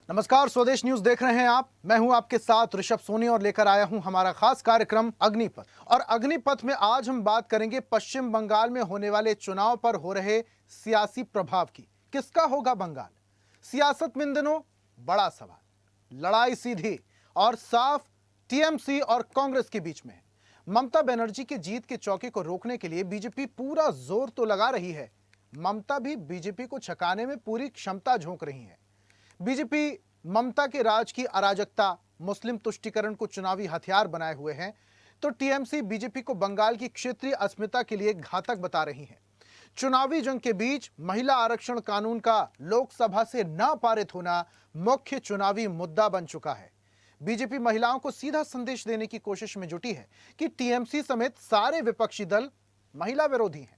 नमस्कार, स्वदेश न्यूज देख रहे हैं आप। मैं हूं आपके साथ ऋषभ सोनी और लेकर आया हूं हमारा खास कार्यक्रम अग्निपथ। और अग्निपथ में आज हम बात करेंगे पश्चिम बंगाल में होने वाले चुनाव पर हो रहे सियासी प्रभाव की। किसका होगा बंगाल? सियासत में इन दिनों बड़ा सवाल, लड़ाई सीधी और साफ टीएमसी और कांग्रेस के बीच में है। ममता बनर्जी की जीत के चौके को रोकने के लिए बीजेपी पूरा जोर तो लगा रही है, ममता भी बीजेपी को छकाने में पूरी क्षमता झोंक रही है। बीजेपी ममता के राज की अराजकता, मुस्लिम तुष्टीकरण को चुनावी हथियार बनाए हुए हैं, तो टीएमसी बीजेपी को बंगाल की क्षेत्रीय अस्मिता के लिए घातक बता रही है। चुनावी जंग के बीच महिला आरक्षण कानून का लोकसभा से न पारित होना मुख्य चुनावी मुद्दा बन चुका है। बीजेपी महिलाओं को सीधा संदेश देने की कोशिश में जुटी है कि टीएमसी समेत सारे विपक्षी दल महिला विरोधी हैं।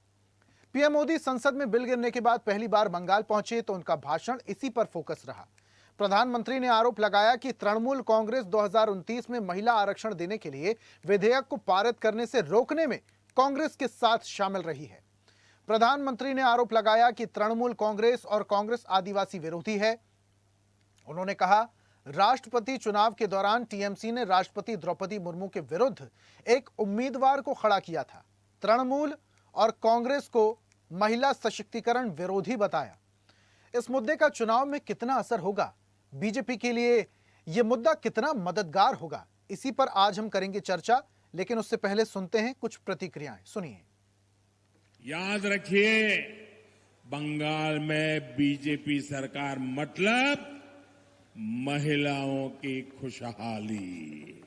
पीएम मोदी संसद में बिल गिरने के बाद पहली बार बंगाल पहुंचे तो उनका भाषण इसी पर फोकस रहा। प्रधानमंत्री ने आरोप लगाया कि तृणमूल कांग्रेस 2029 में महिला आरक्षण देने के लिए विधेयक को पारित करने से रोकने में कांग्रेस के साथ शामिल रही है। प्रधानमंत्री ने आरोप लगाया कि तृणमूल कांग्रेस और कांग्रेस आदिवासी विरोधी है। उन्होंने कहा, राष्ट्रपति चुनाव के दौरान टीएमसी ने राष्ट्रपति द्रौपदी मुर्मू के विरुद्ध एक उम्मीदवार को खड़ा किया था। तृणमूल और कांग्रेस को महिला सशक्तिकरण विरोधी बताया। इस मुद्दे का चुनाव में कितना असर होगा, बीजेपी के लिए यह मुद्दा कितना मददगार होगा, इसी पर आज हम करेंगे चर्चा। लेकिन उससे पहले सुनते हैं कुछ प्रतिक्रियाएं। सुनिए। याद रखिए, बंगाल में बीजेपी सरकार मतलब महिलाओं की खुशहाली।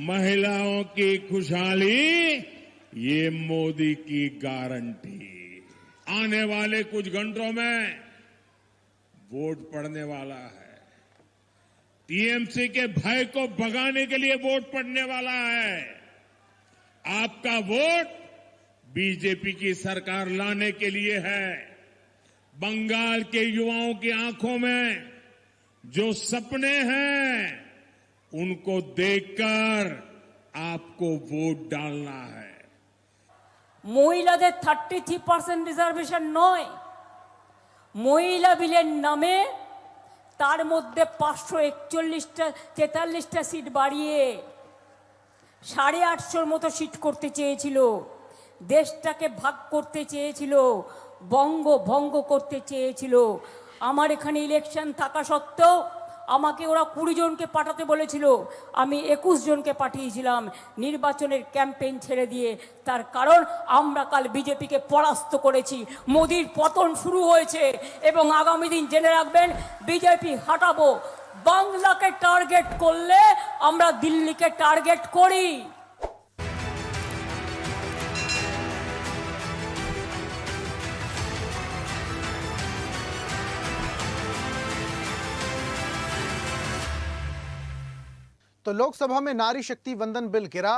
महिलाओं की खुशहाली ये मोदी की गारंटी। आने वाले कुछ घंटों में वोट पड़ने वाला है। टीएमसी के भय को भगाने के लिए वोट पड़ने वाला है। आपका वोट बीजेपी की सरकार लाने के लिए है। बंगाल के युवाओं की आंखों में जो सपने हैं उनको देखकर आपको वोट डालना है। মহিলাদের 33% রিজার্ভেশন নয়, মহিলা বিলের নামে তার মধ্যে 541টা 43টা সিট বাড়িয়ে 850 মতো সিট করতে চেয়েছিল। দেশটাকে ভাগ করতে চেয়েছিল, ভঙ্গ করতে চেয়েছিল। আমার এখানে ইলেকশন থাকা সত্ত্বেও আমাকে ওরা 20 জনকে পাঠাতে বলেছিল, আমি 21 জনকে পাঠিয়েছিলাম নির্বাচনের ক্যাম্পেইন ছেড়ে দিয়ে। তার কারণ আমরা কাল বিজেপিকে পরাস্ত করেছি, মোদির পতন শুরু হয়েছে এবং আগামী দিন জেনে রাখবেন বিজেপি হাঁটাবো। বাংলাকে টার্গেট করলে আমরা দিল্লিকে টার্গেট করি। तो लोकसभा में नारी शक्ति वंदन बिल गिरा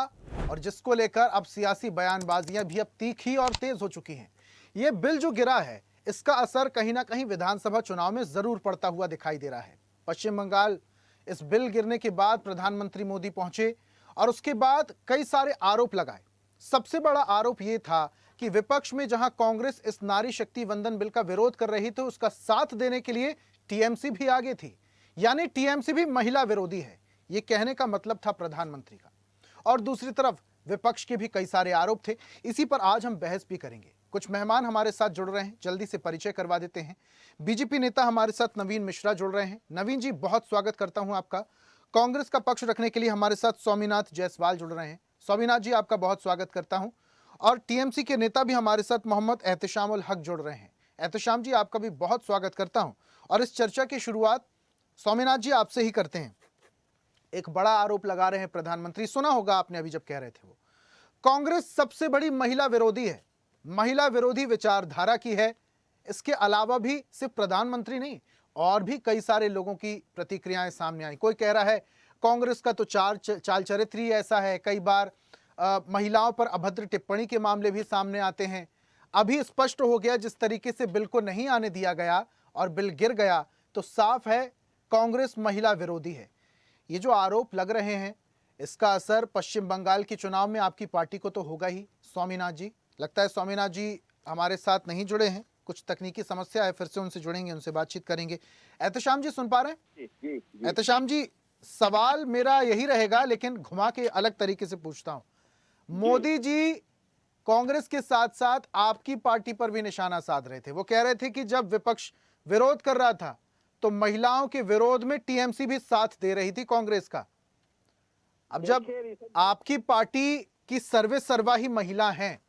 और जिसको लेकर अब सियासी बयानबाजियां भी अब तीखी और तेज हो चुकी हैं। यह बिल जो गिरा है, इसका असर कहीं ना कहीं विधानसभा चुनाव में जरूर पड़ता हुआ दिखाई दे रहा है। पश्चिम बंगाल इस बिल गिरने के बाद प्रधानमंत्री मोदी पहुंचे और उसके बाद कई सारे आरोप लगाए। सबसे बड़ा आरोप यह था कि विपक्ष में जहां कांग्रेस इस नारी शक्ति वंदन बिल का विरोध कर रही थी, उसका साथ देने के लिए टीएमसी भी आगे थी। यानी टीएमसी भी महिला विरोधी है, ये कहने का मतलब था प्रधानमंत्री का। और दूसरी तरफ विपक्ष के भी कई सारे आरोप थे। इसी पर आज हम बहस भी करेंगे। कुछ मेहमान हमारे साथ जुड़ रहे हैं, जल्दी से परिचय करवा देते हैं। बीजेपी नेता हमारे साथ नवीन मिश्रा जुड़ रहे हैं। नवीन जी, बहुत स्वागत करता हूं आपका। कांग्रेस का पक्ष रखने के लिए हमारे साथ स्वामीनाथ जायसवाल जुड़ रहे हैं। स्वामीनाथ जी, आपका बहुत स्वागत करता हूं। और टीएमसी के नेता भी हमारे साथ मोहम्मद एहतशाम उल हक जुड़ रहे हैं। एहतशाम जी, आपका भी बहुत स्वागत करता हूं। और इस चर्चा की शुरुआत स्वामीनाथ जी आपसे ही करते हैं। एक बड़ा आरोप लगा रहे हैं प्रधानमंत्री, सुना होगा आपने अभी जब कह रहे थे, वो कांग्रेस सबसे बड़ी महिला विरोधी है, महिला विरोधी विचारधारा की है। इसके अलावा भी सिर्फ प्रधानमंत्री नहीं, और भी कई सारे लोगों की प्रतिक्रियाएं सामने आई। कोई कह रहा है कांग्रेस का तो चाल चरित्र ही ऐसा है, कई बार महिलाओं पर अभद्र टिप्पणी के मामले भी सामने आते हैं। अभी स्पष्ट हो गया, जिस तरीके से बिल को नहीं आने दिया गया और बिल गिर गया, तो साफ है कांग्रेस महिला विरोधी है। ये जो आरोप लग रहे हैं, इसका असर पश्चिम बंगाल के चुनाव में आपकी पार्टी को तो होगा ही। स्वामीनाथ जी, लगता है स्वामीनाथ जी हमारे साथ नहीं जुड़े हैं, कुछ तकनीकी समस्या है, फिर से उनसे जुड़ेंगे, उनसे बातचीत करेंगे। एहतशाम जी सुन पा रहे हैं? जी। एहतशाम जी, सवाल मेरा यही रहेगा लेकिन घुमा के अलग तरीके से पूछता हूं। मोदी जी कांग्रेस के साथ साथ आपकी पार्टी पर भी निशाना साध रहे थे। वो कह रहे थे कि जब विपक्ष विरोध कर रहा था तो महिलाओं के विरोध में टीएमसी भी साथ दे रही थी कांग्रेस का। अब जब आपकी पार्टी की सर्वे सर्वा ही महिला हैं,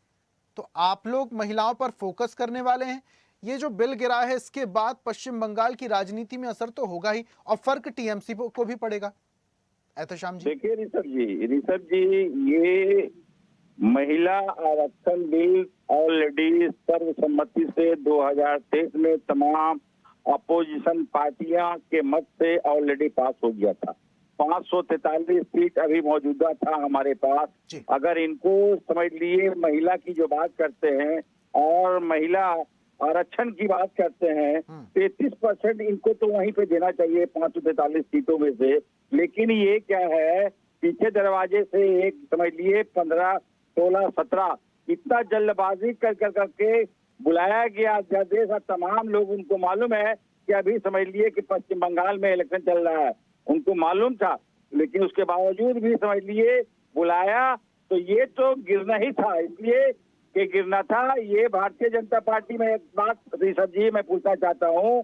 तो आप लोग महिलाओं पर फोकस करने वाले हैं। ये जो बिल गिरा है इसके बाद पश्चिम बंगाल की राजनीति में असर तो होगा ही, और फर्क टीएमसी को भी पड़ेगा। एहतशाम जी देखिए ऋषभ जी, ये महिला आरक्षण बिल ऑलरेडी सर्वसम्मति से 2023 में तमाम अपोजिशन पार्टियां के मत से ऑलरेडी पास हो गया था। 543 सीट अभी मौजूदा था हमारे पास। जी। अगर इनको समझ लिए महिला की जो बात करते हैं और महिला आरक्षण की बात करते हैं, 33% इनको तो वहीं पे देना चाहिए 543 सीटों में से। लेकिन ये क्या है, पीछे दरवाजे से एक समझ लिए 15, 16, 17 इतना जल्दबाजी करके बुलाया गया अध्यादेश। और तमाम लोग, उनको मालूम है कि अभी समझ लिए कि पश्चिम बंगाल में इलेक्शन चल रहा है, उनको मालूम था, लेकिन उसके बावजूद भी समझ लिए बुलाया। तो ये तो गिरना ही था, इसलिए कि गिरना था। ये भारतीय जनता पार्टी में एक बात ऋषभ जी मैं पूछना चाहता हूँ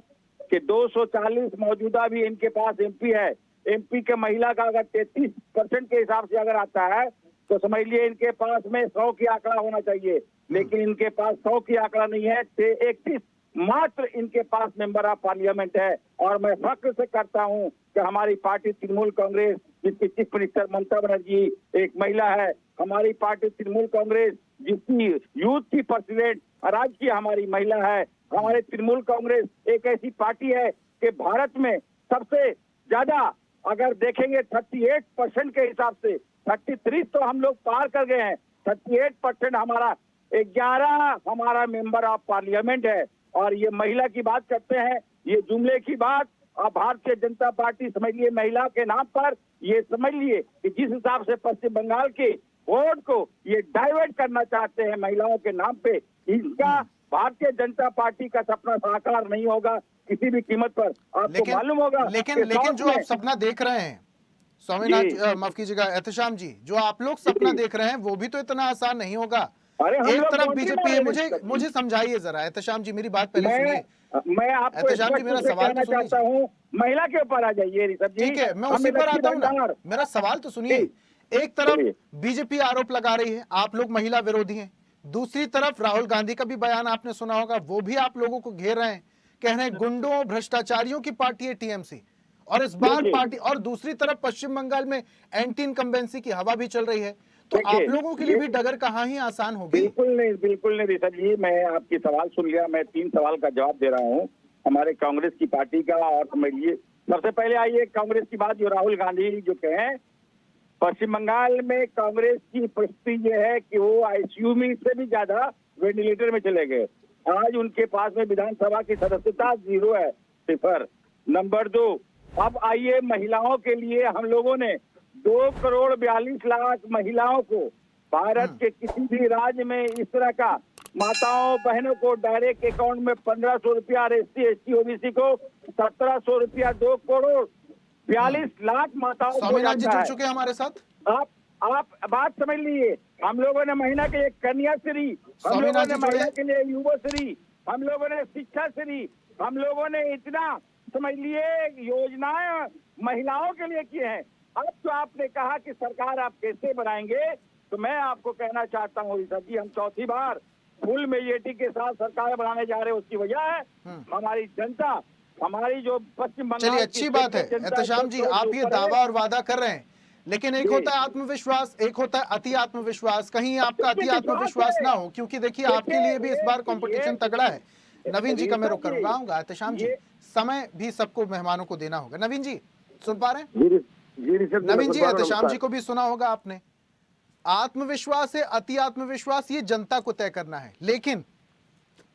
कि 240 मौजूदा भी इनके पास एमपी है। एमपी के महिला का अगर 33% के हिसाब से अगर आता है तो समझ लिए इनके पास में 100 की आंकड़ा होना चाहिए, लेकिन इनके पास 100 की आंकड़ा नहीं है। 31 मात्र इनके पास मेंबर ऑफ पार्लियामेंट है। और मैं फख्र से करता हूं कि हमारी पार्टी तृणमूल कांग्रेस, जिसकी चीफ मिनिस्टर ममता बनर्जी एक महिला है, हमारी पार्टी तृणमूल कांग्रेस जिसकी यूथ की प्रेसिडेंट राज्य की हमारी महिला है। हमारे तृणमूल कांग्रेस एक ऐसी पार्टी है कि भारत में सबसे ज्यादा अगर देखेंगे 38% के हिसाब से, 33 तो हम लोग पार कर गए हैं, 38% हमारा 11 हमारा मेंबर ऑफ पार्लियामेंट है। और ये महिला की बात करते हैं, ये जुमले की बात। अब भारतीय जनता पार्टी समझ लिए महिला के नाम पर ये समझ लिए कि जिस हिसाब से पश्चिम बंगाल के वोट को ये डाइवर्ट करना चाहते हैं महिलाओं के नाम पे, इसका भारतीय जनता पार्टी का सपना साकार नहीं होगा किसी भी कीमत पर। आपको मालूम होगा लेकिन जो आप सपना देख रहे हैं स्वामीनाथ, माफ कीजिएगा एहतशाम जी, जो आप लोग सपना देख रहे हैं वो भी तो इतना आसान नहीं होगा। एक तरफ बीजेपी है, मुझे समझाइए जरा एहतशाम जी, मेरी बात पहले सुनिए। मैं आपको एहतशाम जी मेरा सवाल तो चाहता हूँ, महिला के ऊपर आ जाइए ऋषभ जी। ठीक है, मैं उसी पर आता हूँ ना, मेरा सवाल तो सुनिए। एक तरफ बीजेपी आरोप लगा रही है आप लोग महिला विरोधी हैं, दूसरी तरफ राहुल गांधी का भी बयान आपने सुना होगा, वो भी आप लोगों को घेर रहे हैं, कह रहे हैं गुंडों भ्रष्टाचारियों की पार्टी है टीएमसी। और इस बार पार्टी, और दूसरी तरफ पश्चिम बंगाल में एंटी इनकम्बेंसी की हवा भी चल रही है, तो आप लोगों के लिए भी डगर कहाँ ही आसान होगी। बिल्कुल नहीं ऋषभ जी, मैं आपकी सवाल सुन लिया, मैं 3 सवाल का जवाब दे रहा हूँ हमारे कांग्रेस की पार्टी का। और समझिए सबसे पहले आइए कांग्रेस की बात, जो राहुल गांधी जो कहें, पश्चिम बंगाल में कांग्रेस की परिस्थिति यह है कि वो आईसीयू में से भी ज्यादा वेंटिलेटर में चले गए। आज उनके पास में विधानसभा की सदस्यता 0 है, 0। नंबर 2, अब आइए महिलाओं के लिए हम लोगों ने 2,42,00,000 महिलाओं को भारत के किसी भी राज्य में इस तरह का माताओं बहनों को डायरेक्ट अकाउंट में 1,500 रुपया और SC ओबीसी को 1,700 रुपया, 2,42,00,000 माताओं को स्वामीनाथ जी जुड़ चुके हैं हमारे साथ। आप बात समझ लीजिए, हम लोगों ने महिला के लिए कन्याश्री, हम लोगों ने महिला के लिए युवाश्री, हम लोगों ने शिक्षाश्री, हम लोगों ने इतना समझ लिए योजनाएं महिलाओं के लिए किए हैं। अब तो आपने कहा कि सरकार आप कैसे बनाएंगे, तो मैं आपको कहना चाहता हूँ ऋषभ जी, हम 4थी बार फुल मेजोरिटी के साथ सरकार बनाने जा रहे हैं। उसकी वजह है हमारी जनता, हमारी जो पश्चिम बंगाल। चलिए अच्छी बात है एहतशाम जी, आप ये दावा और वादा कर रहे हैं, लेकिन एक होता है आत्मविश्वास, एक होता है अति आत्मविश्वास। कहीं आपका अति आत्मविश्वास ना हो, क्योंकि देखिए आपके लिए भी इस बार कंपटीशन तगड़ा है। नवीन जी का मैं रुख करूंगा, आऊंगा एहतशाम जी, समय भी सबको मेहमानों को देना होगा। नवीन जी सुन पा रहे हैं? नवीन जी, एहतशाम जी को भी सुना होगा आपने। आत्मविश्वास है, अति आत्मविश्वास, ये जनता को तय करना है। लेकिन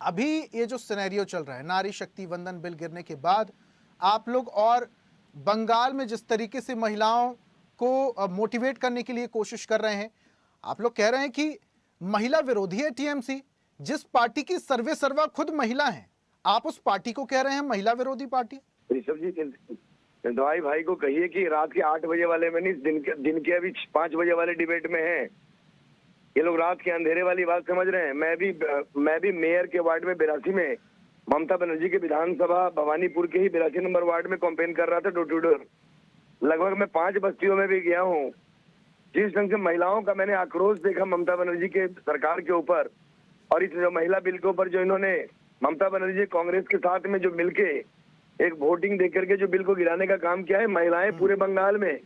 अभी ये जो सिनेरियो चल रहा है, नारी शक्ति वंदन बिल गिरने के बाद आप लोग और बंगाल में जिस तरीके से महिलाओं को मोटिवेट करने के लिए कोशिश कर रहे हैं, आप लोग कह रहे हैं कि महिला विरोधी है टीएमसी, जिस पार्टी की सर्वे सर्वा खुद महिला हैं, आप उस पार्टी को कह रहे हैं महिला विरोधी पार्टी? ऋषभ जी, चंदवाई भाई को कहिए कि रात के 8 बजे वाले में नहीं, दिन के अभी 5 बजे वाले डिबेट में है। ये लोग रात के अंधेरे वाली बात समझ रहे हैं। मैं भी मेयर के वार्ड में 82 में ममता बनर्जी के विधानसभा भवानीपुर के ही 82 नंबर वार्ड में कैंपेन कर रहा था, डोर टू डोर। लगभग मैं 5 बस्तियों में भी गया हूँ। जिस ढंग से महिलाओं का मैंने आक्रोश देखा ममता बनर्जी के सरकार के ऊपर, और इस जो महिला बिल के ऊपर जो इन्होंने ममता बनर्जी कांग्रेस के साथ में जो मिलके एक वोटिंग देकर के जो बिल को गिराने का काम किया है, महिलाएं पूरे बंगाल में,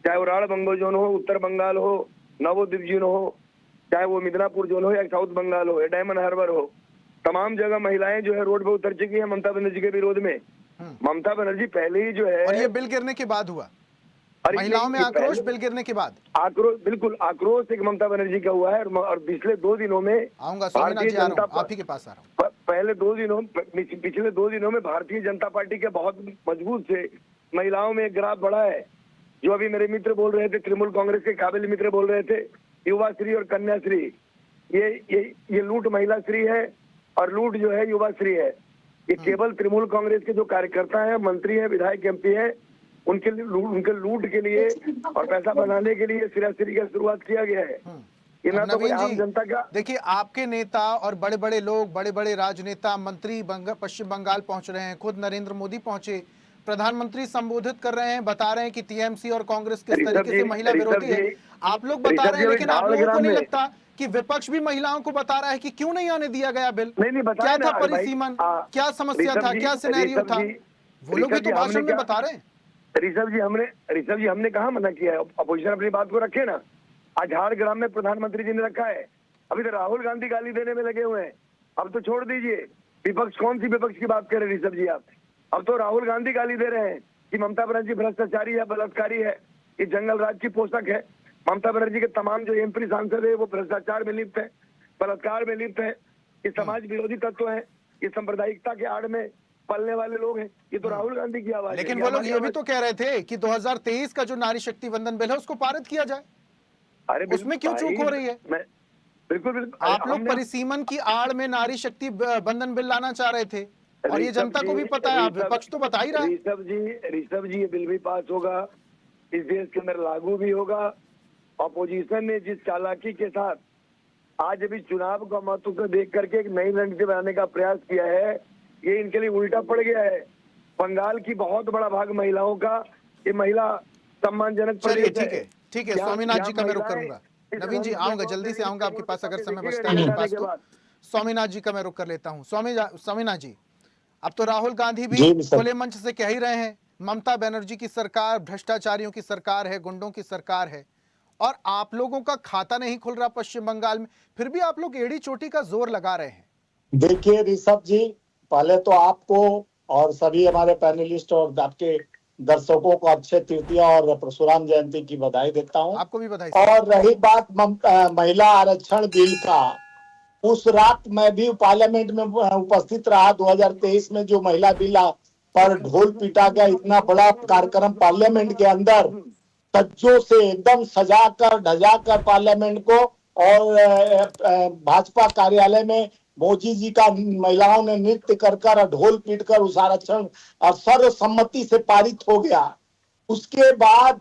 चाहे वो राढ़ बंगो जोन हो, उत्तर बंगाल हो, नवोद्वीप जोन हो, चाहे वो मिदनापुर जोन हो या साउथ बंगाल हो या डायमंड हार्बर हो, तमाम जगह महिलाएं जो है रोड पे उतर चुकी है ममता बनर्जी के विरोध में। ममता बनर्जी पहले ही जो है, और ये बिल गिरने के बाद हुआ, महिलाओं में आक्रोश बिल गिरने के बाद। आक्रोश, बिल्कुल आक्रोश एक ममता बनर्जी का हुआ है। और पिछले 2 दिनों में आऊंगा स्वामीनाथ जी, आप ही के पास आ रहा हूँ। पिछले 2 दिनों में भारतीय जनता पार्टी के बहुत मजबूत से महिलाओं में एक ग्राफ बढ़ा है। जो अभी मेरे मित्र बोल रहे थे, तृणमूल कांग्रेस के काबिल मित्र बोल रहे थे, युवा श्री और कन्या श्री, ये लूट महिला श्री है और लूट जो है युवा श्री है। ये केवल तृणमूल कांग्रेस के जो कार्यकर्ता हैं, मंत्री हैं, विधायक, एमपी हैं, उनके लूट के लिए और पैसा बनाने के लिए श्री का शुरुआत किया गया है। ये ना तो कोई आम जनता का। देखिए, आपके नेता और बड़े बड़े लोग, बड़े बड़े राजनेता, मंत्री पश्चिम बंगाल पहुंच रहे हैं, खुद नरेंद्र मोदी पहुंचे, प्रधानमंत्री संबोधित कर रहे हैं, बता रहे हैं कि टीएमसी और कांग्रेस किस तरीके से महिला विरोधी है। आप लोग बता रहे हैं, लेकिन आप लोगों को नहीं लगता कि विपक्ष भी महिलाओं को बता रहा है कि क्यों नहीं आने दिया गया बिल? क्या था परिसीमन, क्या समस्या था, क्या सिनेरियो था? वो लोग भी तो भाषण में बता रहे हैं। ऋषभ जी, हमने कहा मना किया है? अपोजिशन अपनी बात को रखे ना। आज झारग्राम में प्रधानमंत्री जी ने रखा है, अभी तो राहुल गांधी गाली देने में लगे हुए हैं। अब तो छोड़ दीजिए, विपक्ष कौन सी विपक्ष की बात करें ऋषभ जी आप? अब तो राहुल गांधी गाली दे रहे हैं कि ममता बनर्जी भ्रष्टाचारी है, बलात्कारी है, ये जंगल राज की पोषक है। ममता बनर्जी के तमाम जो एमपी सांसद है वो भ्रष्टाचार में लिप्त है, बलात्कार में लिप्त है, ये समाज विरोधी तत्व है, ये सांप्रदायिकता के आड़ में पलने वाले लोग हैं। ये तो राहुल गांधी की आवाज है। लेकिन वो लोग ये भी तो कह रहे थे कि 2023 का जो नारी शक्ति वंदन बिल है उसको पारित किया जाए। अरे उसमें क्यों चूक हो रही है? बिल्कुल आप लोग परिसीमन की आड़ में नारी शक्ति बंधन बिल लाना चाह रहे थे, और ये जनता को भी पता है, आप विपक्ष तो बता ही रहा है। ऋषभ जी, ये बिल भी पास होगा, इस देश के अंदर लागू भी होगा। ऑपोजिशन ने जिस चालाकी के साथ आज अभी चुनाव का महत्व को देख करके एक नई रणनीति बनाने का प्रयास किया है, ये इनके लिए उल्टा पड़ गया है। बंगाल की बहुत बड़ा भाग महिलाओं का, ये महिला सम्मानजनक प्रदेश है। ठीक है, स्वामीनाथ जी का मैं रुक करूंगा। नवीन जी आऊंगा, जल्दी से आऊंगा आपके पास, अगर समय बचता है मेरे पास तो। स्वामीनाथ जी का मैं रुक कर लेता हूँ। स्वामीनाथ जी, अब तो राहुल गांधी भी खुले मंच से कह ही रहे हैं ममता बनर्जी की सरकार भ्रष्टाचारियों की सरकार है, गुंडों की सरकार है, और आप लोगों का खाता नहीं खुल रहा पश्चिम बंगाल में, फिर भी आप लोग एड़ी चोटी का जोर लगा रहे हैं। देखिए ऋषभ जी, पहले तो आपको और सभी हमारे पैनलिस्ट और आपके दर्शकों को अक्षय तृतीया और परशुराम जयंती की बधाई देता हूं। आपको भी बधाई। और रही बात महिला आरक्षण बिल का, उस रात मैं भी पार्लियामेंट में उपस्थित रहा। 2023 में जो महिला बिल पर ढोल पीटा गया, इतना बड़ा कार्यक्रम पार्लियामेंट के अंदर तज्जों से एकदम सजाकर ढजाकर पार्लियामेंट को, और भाजपा कार्यालय में मोदी जी का महिलाओं ने नृत्य कर ढोल पीट कर उस आरक्षण सर्वसम्मति से पारित हो गया। उसके बाद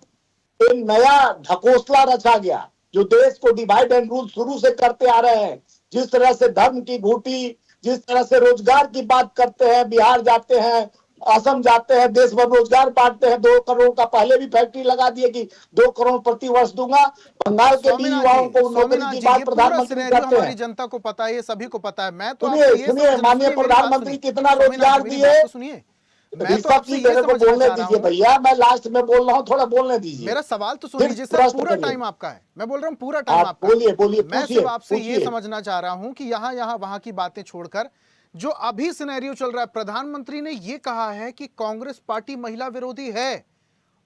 एक नया ढकोसला रचा गया जो देश को डिवाइड एंड रूल शुरू से करते आ रहे हैं। जिस तरह से धर्म की घूटी, जिस तरह से रोजगार की बात करते हैं, बिहार जाते हैं, असम जाते हैं, देश भर रोजगार बांटते हैं, 2 करोड़ का पहले भी फैक्ट्री लगा दिए कि 2 करोड़ प्रति वर्ष दूंगा। बंगाल के भी युवाओं को नौकरी की बात प्रधानमंत्री करते हैं। जनता को पता है, ये सभी को पता है। मैं तो सुनिए माननीय प्रधानमंत्री कितना रोजगार दिए। सुनिए, ऋषभ जी मेरे को बोलने दीजिए भैया, मैं लास्ट में बोल रहा हूँ, थोड़ा बोलने दीजिए। मेरा सवाल तो सुन लीजिए सर, पूरा टाइम आपका है। मैं बोल रहा हूँ पूरा टाइम आपका। बोलिए। मैं सिर्फ आपसे ये समझना चाह रहा हूँ कि यहाँ वहां की बातें छोड़कर जो अभी सिनेरियो चल रहा है, प्रधानमंत्री ने ये कहा है कि कांग्रेस पार्टी महिला विरोधी है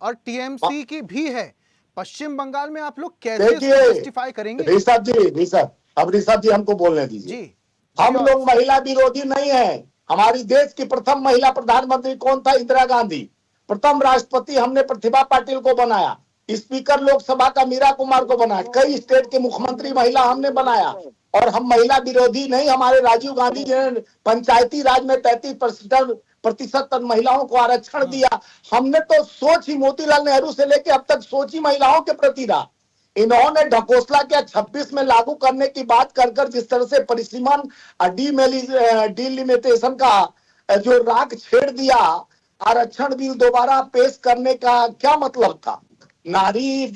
और टीएमसी की भी है। पश्चिम बंगाल में आप लोग कैसे जस्टिफाई करेंगे? ऋषभ जी हमको बोलने दीजिए जी। हम लोग महिला विरोधी नहीं है। हमारी देश की प्रथम महिला प्रधानमंत्री कौन था? इंदिरा गांधी। प्रथम राष्ट्रपति हमने प्रतिभा पाटिल को बनाया। स्पीकर लोकसभा का मीरा कुमार को बनाया। कई स्टेट के मुख्यमंत्री महिला हमने बनाया। और हम महिला विरोधी नहीं। हमारे राजीव गांधी जी ने पंचायती राज में 33% तक महिलाओं को आरक्षण दिया। हमने तो सोच ही मोतीलाल नेहरू से लेकर अब तक सोच ही महिलाओं के प्रति रहा। इन्होंने ढकोसला के 26 में लागू करने की बात कर जिस तरह से परिसीमन डिलिमिटेशन का जो राग छेड़ दिया, आरक्षण बिल दोबारा पेश करने का क्या मतलब था? नारी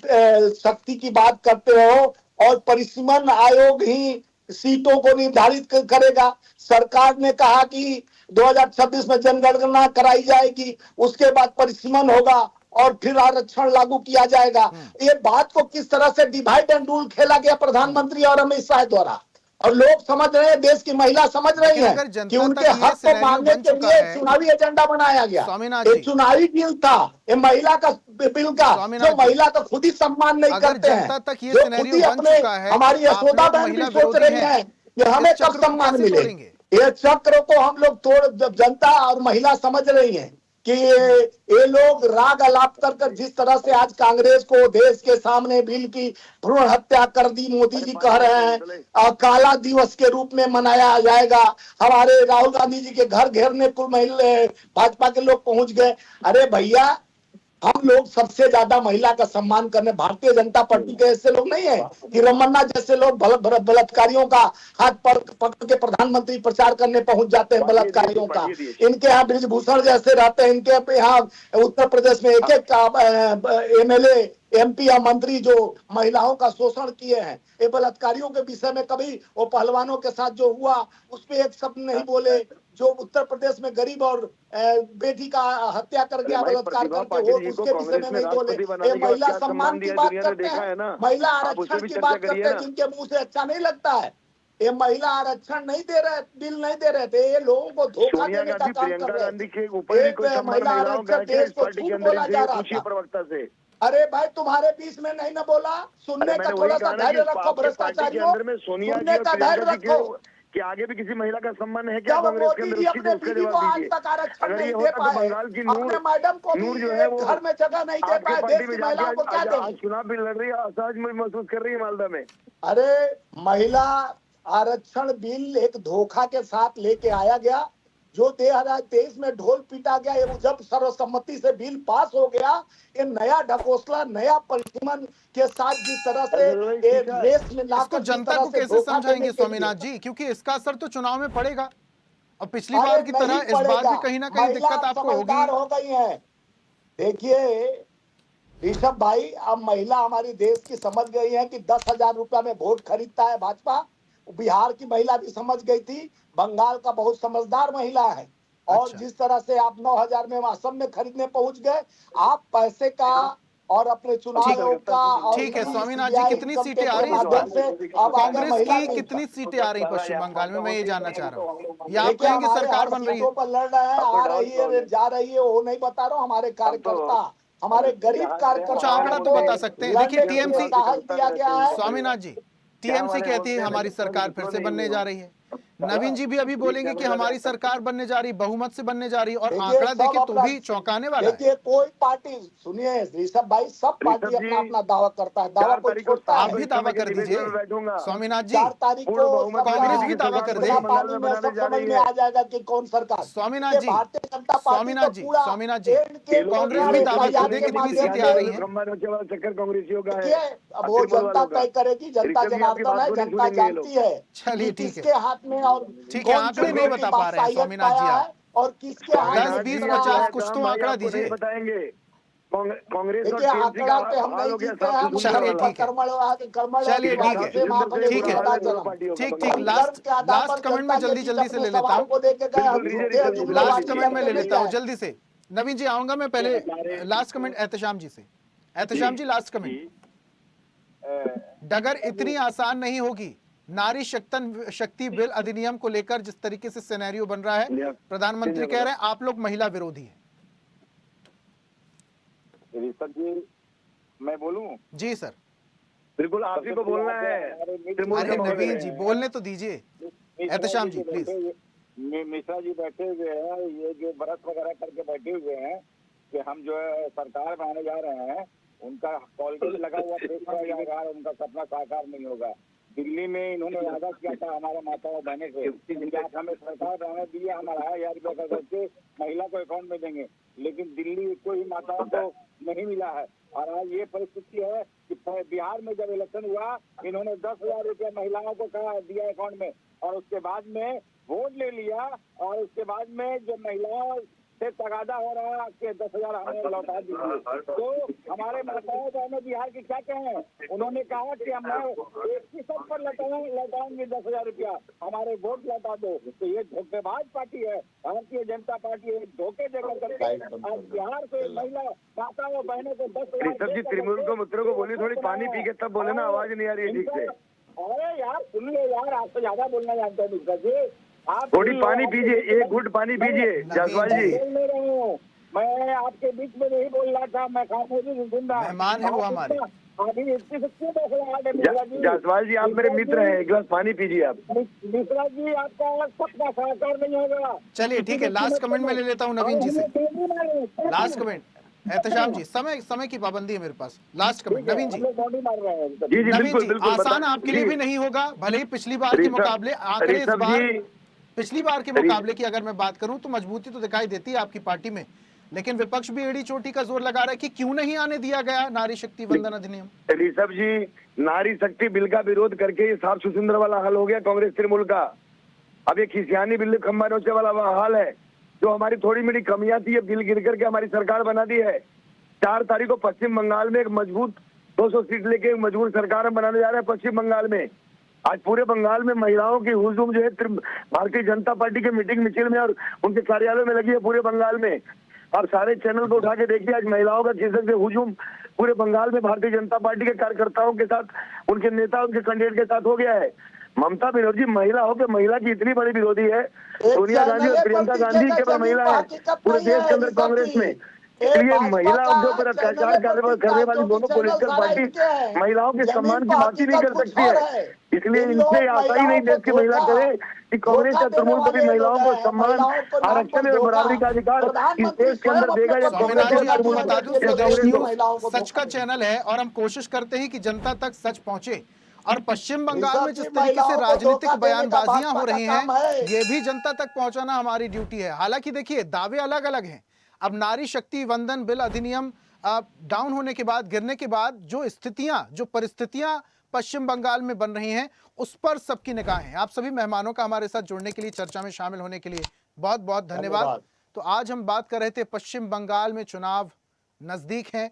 शक्ति की बात करते हो और परिसीमन आयोग ही सीटों को निर्धारित करेगा। सरकार ने कहा कि 2026 में जनगणना कराई जाएगी, उसके बाद परिसीमन होगा और फिर आरक्षण लागू किया जाएगा। ये बात को किस तरह से डिवाइड एंड रूल खेला गया प्रधानमंत्री और अमित शाह द्वारा, और लोग समझ रहे हैं, देश की महिला समझ रही है कि उनके हक को मांगने के लिए चुनावी एजेंडा बनाया गया। ये चुनावी बिल था, ये महिला का बिल का, जो महिला का खुद ही सम्मान नहीं करते हैं, जो खुद ही अपने, हमारी यशोदा बहन भी सोच रही है कि हमें कब सम्मान मिले। ये चक्र को हम लोग तोड़, जनता और महिला समझ रही है कि ये लोग राग अलाप कर जिस तरह से आज कांग्रेस को देश के सामने बिल की भ्रूण हत्या कर दी, मोदी जी कह रहे हैं काला दिवस के रूप में मनाया जाएगा। हमारे राहुल गांधी जी के घर घेरने को महिला भाजपा के लोग पहुंच गए। अरे भैया, हम लोग सबसे ज्यादा महिला का सम्मान करने, भारतीय जनता पार्टी के ऐसे लोग नहीं है कि रमन्ना जैसे लोग बलात्कारियों का हाथ पकड़ के प्रधानमंत्री प्रचार करने पहुंच जाते हैं बलात्कारियों का। इनके यहाँ ब्रिजभूषण जैसे रहते हैं, इनके यहाँ उत्तर प्रदेश में एक एमएलए एमपी या मंत्री जो महिलाओं का शोषण किए हैं। ये बलात्कारियों के विषय में कभी वो पहलवानों के साथ जो हुआ उस पर एक शब्द नहीं बोले। जो उत्तर प्रदेश में गरीब और बेटी का हत्या कर गया बलात्कार करके, वो उसके विषय में नहीं बोले। ये महिला सम्मान की बात करते हैं, महिला आरक्षण की बात करते हैं, जिनके मुंह से अच्छा नहीं लगता है। ये महिला आरक्षण नहीं दे रहे, बिल नहीं दे रहे थे, ये लोगों को धोखा देने का काम कर रहे थे। महिला आरक्षण देश को झूठ बोला जा रहा था। अरे भाई, तुम्हारे बीच में नहीं ना बोला, सुनने का थोड़ा सा धैर्य रखो भ्रष्टाचारियों, सुनने का धैर्य रखो। कि आगे भी किसी महिला का सम्मान है क्या? जब मोदी जी अपने बीवी को आज तक आरक्षण नहीं दे पाए, अपने मैडम को भी घर में जगह नहीं दे पाए, देश की महिलाओं को क्या देंगे? चुनाव भी लड़ रही है, असहज महसूस कर रही है मालदा में। अरे महिला आरक्षण बिल एक धोखा के साथ लेके आया गया, जो 2023 में ढोल पीटा गया। ये जब सर्वसम्मति से बिल पास हो गया, ये नया ढकोसला, नया परिसीमन के साथ जिस तरह से रेस में इसको जनता को कैसे समझाएंगे स्वामीनाथ जी, क्योंकि इसका असर तो चुनाव में पड़ेगा और पिछली बार की तरह इस बार भी कहीं ना कहीं दिक्कत आपको होगी। हो गई है। देखिए ऋषभ भाई, अब महिला हमारी देश की समझ गई है कि 10,000 रुपया में वोट खरीदता है भाजपा। बिहार की महिला भी समझ गई थी, बंगाल का बहुत समझदार महिला है। और जिस तरह से आप 9,000 में असम में खरीदने पहुंच गए, आप पैसे का और अपने चुनाव का। ठीक है स्वामीनाथ जी, कितनी सीटें आ रही हैं कांग्रेस की, कितनी सीटें आ रही पश्चिम बंगाल में, मैं ये जानना चाह रहा हूँ। या आप कहेंगे सरकार बन रही है? पर लड़ रहे हैं, आ रही है, जा रही है, वो नहीं बता रहा हूँ। हमारे कार्यकर्ता, हमारे गरीब कार्यकर्ता, आंकड़ा तो बता सकते हैं। देखिए टीएमसी, दिया गया है। स्वामीनाथ जी, टीएमसी कहती है हमारी सरकार फिर से बनने जा रही है। नवीन जी भी अभी बोलेंगे कि हमारी सरकार बनने जा रही, बहुमत से बनने जा रही, और आंकड़ा देखे तो भी चौंकाने वाला है। देखिए कोई पार्टी, सुनिए ऋषभ भाई, सब पार्टी अपना अपना दावा करता है, दावा को छोड़ता है। आप भी दावा कर दीजिए स्वामीनाथ जी, 4 तारीख को कांग्रेस भी दावा कर दे। सब समझ में आ जाएगा कि कौन सरकार। स्वामीनाथ जी, भारतीय जनता पार्टी, स्वामीनाथ जी, कांग्रेस भी दावा कर दे कितनी सीटें आ रही है। अब वो जनता तय करेगी, जनता जनार्दन है, जनता जानती है। चलिए ठीक है, किसके हाथ में और ठीक है, आंकड़े नहीं बता पा रहे हैं स्वामीनाथ जी आप, और किसके 10, 20, 50 कुछ तो आंकड़ा दीजिए। बताएंगे कांग्रेस और आंकड़ा पे हम नहीं जीते हैं। चलिए ठीक है, चलिए ठीक है, ठीक, लास्ट कमेंट में जल्दी से ले लेता हूँ, लास्ट कमेंट में ले लेता हूँ जल्दी से। नवीन जी आऊंगा मैं, पहले लास्ट कमेंट एहतशाम जी से। एहतशाम जी लास्ट कमेंट। डगर इतनी आसान नहीं होगी। नारी शक्ति बिल अधिनियम को लेकर जिस तरीके से सिनेरियो बन रहा है, प्रधानमंत्री कह रहे हैं आप लोग महिला विरोधी हैं। ऋषभ जी, मैं बोलूं? जी सर, बिल्कुल आप ही को बोलना है। अरे नवीन जी बोलने तो दीजिए। एहतशाम जी प्लीज। मिश्रा जी बैठे हुए हैं, ये जो व्रत वगैरह करके बैठे हुए हैं कि हम जो है सरकार बनाने जा रहे हैं, उनका पॉलिटिक्स लगा हुआ देश का, उनका सपना साकार नहीं होगा। दिल्ली में इन्होंने वादा किया था हमारे माताओं बहने से कि आप हमें सरकार रहने दिए, हम 2,500 रुपया कर करके महिला को अकाउंट में देंगे, लेकिन दिल्ली को ही माताओं को नहीं मिला है। और आज ये परिस्थिति है कि बिहार में जब इलेक्शन हुआ, इन्होंने 10,000 रुपया महिलाओं को कहा दिया अकाउंट में, और उसके बाद में वोट ले लिया, और उसके बाद में जो महिलाओं से तगादा हो रहा है कि 10,000 हमें लौटा दीजिए। तो हमारे माताओं बहनों बिहार की क्या कहें, उन्होंने कहा कि हम 1 पर लौटाएंगे 10,000 रुपया, हमारे वोट लौटा दो। तो ये धोखेबाज पार्टी है, भारतीय जनता पार्टी है, धोखे देकर करके आज बिहार से महिला माताओं बहनों को 10,000। जी त्रिमूल को मित्रों को बोली थोड़ी पानी पी के तब बोले ना, आवाज नहीं आ रही है ठीक से। अरे यार सुनिए यार, आपसे ज्यादा बोलना जानते हैं मिश्रा जी, आप थोड़ी पानी पीजिए, एक घुट पानी पीजिए जायसवाल जी। बोल नहीं रहा हूँ, मैं आपके बीच में नहीं बोल रहा था, मैं खामोशी से सुन रहा। मेहमान है वो हमारे। अभी इससे क्यों मिश्रा जी? जायसवाल जी आप मेरे मित्र हैं, एक गिलास पानी पीजिए आप। मिश्रा जी आपका सबका सहकार नहीं होगा। चलिए ठीक है, लास्ट कमेंट में ले लेता हूँ नवीन जी से। लास्ट कमेंट एहतशाम जी, समय की पाबंदी है मेरे पास। लास्ट कमेंट नवीन जी। जी जी नवीन बिल्कुल जी, बिल्कुल आसान आपके लिए भी नहीं होगा, भले ही पिछली बार के मुकाबले आंकड़े इस बार पिछली बार के मुकाबले की अगर मैं बात करूं तो मजबूती तो दिखाई देती है आपकी पार्टी में, लेकिन विपक्ष भी एड़ी चोटी का जोर लगा रहा है कि क्यों नहीं आने दिया गया नारी शक्ति वंदन अधिनियम। ऋषभ जी, नारी शक्ति बिल का विरोध करके ये साफ सुसिंदर वाला हाल हो गया कांग्रेस तृणमूल का। अब ये खिसियानी बिल्ली खंबा नोचे वाला हाल है। जो हमारी थोड़ी मिली कमियां थी, ये बिल गिर करके हमारी सरकार बना दी है। 4 तारीख को पश्चिम बंगाल में एक मजबूत 200 सीट लेके एक मजबूत सरकार हम बनाने जा रहे हैं पश्चिम बंगाल में। आज पूरे बंगाल में महिलाओं की हुजूम जो है भारतीय जनता पार्टी के मीटिंग मिचिल में और उनके कार्यालय में लगी है पूरे बंगाल में। आप सारे चैनल को उठा के देखिए, आज महिलाओं का किस से हुजूम पूरे बंगाल में भारतीय जनता पार्टी के कार्यकर्ताओं के साथ, उनके नेता, उनके कैंडिडेट के साथ हो गया है। ममता बनर्जी महिला हो के महिला की इतनी बड़ी विरोधी है, सोनिया गांधी और प्रियंका गांधी केवल महिला है पूरे देश के अंदर कांग्रेस में। इसलिए महिलाओं के ऊपर अत्याचार करने वाली दोनों पॉलिटिकल पार्टी महिलाओं के सम्मान की बात ही नहीं कर सकती है। इसलिए इनसे आशा ही नहीं देश की महिला करे कि कांग्रेस या तृणमूल कभी महिलाओं को सम्मान, आरक्षण और बराबरी का अधिकार इस देश के अंदर देगा या स्वामीनाथन जी, आपको बता दूं स्वदेश न्यूज को सच का चैनल है और हम कोशिश करते हैं कि जनता तक सच पहुंचे। और पश्चिम बंगाल में जिस तरीके से राजनीतिक बयानबाजियां हो रही हैं, ये भी जनता तक पहुंचाना हमारी ड्यूटी है। हालांकि देखिए दावे अलग अलग हैं। अब नारी शक्ति वंदन बिल अधिनियम डाउन होने के बाद, गिरने के बाद जो स्थितियां, जो परिस्थितियां पश्चिम बंगाल में बन रही हैं, उस पर सबकी निगाहें हैं। आप सभी मेहमानों का हमारे साथ जुड़ने के लिए, चर्चा में शामिल होने के लिए बहुत बहुत धन्यवाद। तो आज हम बात कर रहे थे पश्चिम बंगाल में चुनाव नजदीक हैं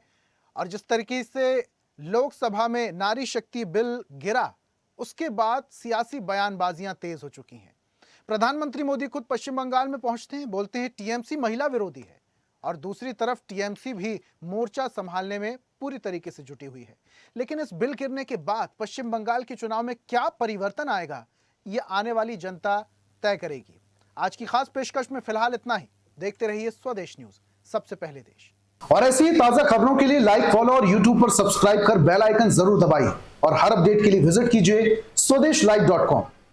और जिस तरीके से लोकसभा में नारी शक्ति बिल गिरा, उसके बाद सियासी बयानबाजियां तेज हो चुकी हैं। प्रधानमंत्री मोदी खुद पश्चिम बंगाल में पहुंचते हैं, बोलते हैं टीएमसी महिला विरोधी है, और दूसरी तरफ टीएमसी भी मोर्चा संभालने में पूरी तरीके से जुटी हुई है। लेकिन इस बिल गिरने के बाद पश्चिम बंगाल के चुनाव में क्या परिवर्तन आएगा, ये आने वाली जनता तय करेगी। आज की खास पेशकश में फिलहाल इतना ही। देखते रहिए स्वदेश न्यूज, सबसे पहले देश। और ऐसी ही ताजा खबरों के लिए लाइक, फॉलो और यूट्यूब पर सब्सक्राइब कर बेल आइकन जरूर दबाइए और हर अपडेट के लिए विजिट कीजिए स्वदेशलाइव.com।